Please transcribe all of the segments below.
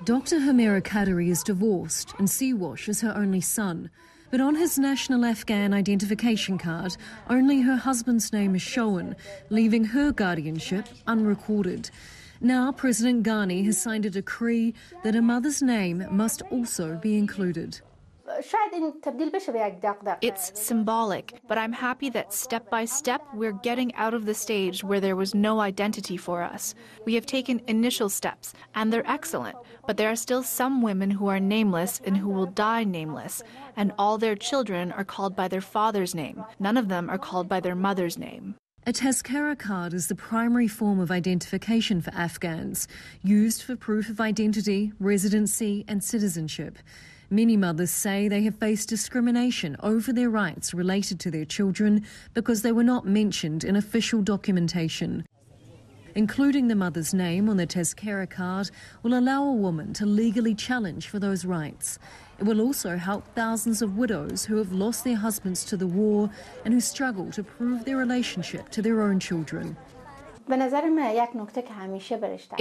Dr. Humera Qadri is divorced and Siwash is her only son. But on his national Afghan identification card, only her husband's name is shown, leaving her guardianship unrecorded. Now President Ghani has signed a decree that a mother's name must also be included. It's symbolic, but I'm happy that step by step we're getting out of the stage where there was no identity for us. We have taken initial steps, and they're excellent, but there are still some women who are nameless and who will die nameless, and all their children are called by their father's name. None of them are called by their mother's name. A tazkara card is the primary form of identification for Afghans, used for proof of identity, residency and citizenship. Many mothers say they have faced discrimination over their rights related to their children because they were not mentioned in official documentation. Including the mother's name on the tazkara card will allow a woman to legally challenge for those rights. It will also help thousands of widows who have lost their husbands to the war and who struggle to prove their relationship to their own children. It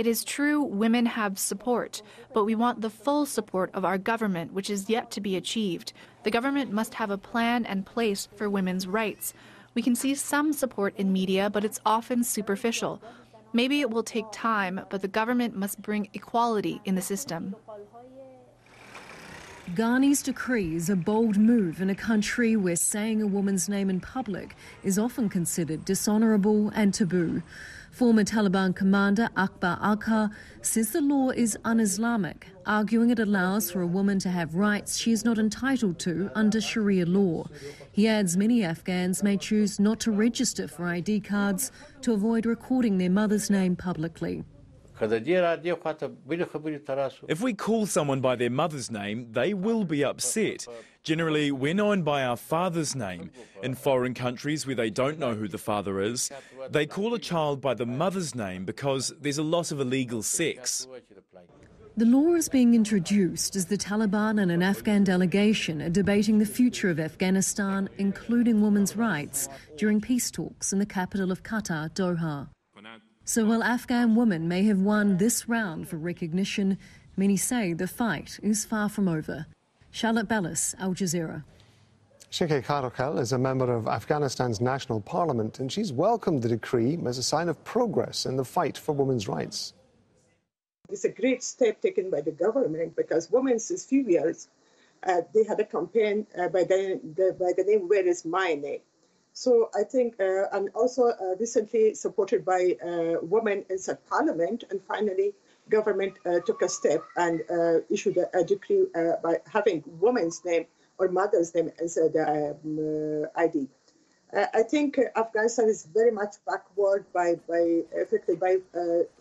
is true women have support, but we want the full support of our government, which is yet to be achieved. The government must have a plan and place for women's rights. We can see some support in media, but it's often superficial. Maybe it will take time, but the government must bring equality in the system. Ghani's decree is a bold move in a country where saying a woman's name in public is often considered dishonourable and taboo. Former Taliban commander Akbar Agha says the law is un-Islamic, arguing it allows for a woman to have rights she is not entitled to under Sharia law. He adds many Afghans may choose not to register for ID cards to avoid recording their mother's name publicly. If we call someone by their mother's name, they will be upset. Generally, we're known by our father's name. In foreign countries where they don't know who the father is, they call a child by the mother's name because there's a lot of illegal sex. The law is being introduced as the Taliban and an Afghan delegation are debating the future of Afghanistan, including women's rights, during peace talks in the capital of Qatar, Doha. So while Afghan women may have won this round for recognition, many say the fight is far from over. Charlotte Bellis, Al Jazeera. Sheke Karakel is a member of Afghanistan's national parliament, and she's welcomed the decree as a sign of progress in the fight for women's rights. It's a great step taken by the government because women since few years, they had a campaign by the name Where Is My Name? So I think, and also recently supported by women inside parliament, and finally government took a step and issued a decree by having woman's name or mother's name as the ID. I think Afghanistan is very much backward affected by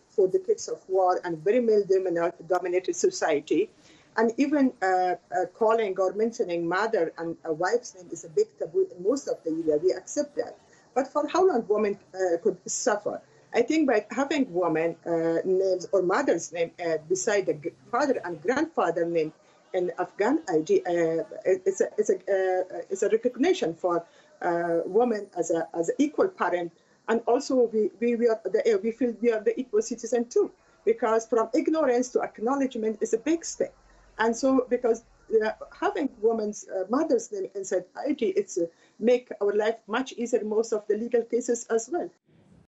4 decades of war and very male-dominated society. And even calling or mentioning mother and a wife's name is a big taboo in most of the area. We accept that. But for how long women could suffer? I think by having women names or mother's name beside the father and grandfather name in Afghan ID, it's a recognition for women as an equal parent. And also we feel we are the equal citizen too, because from ignorance to acknowledgement is a big step. And so, because having women's mother's name inside ID, it's make our life much easier in most of the legal cases as well.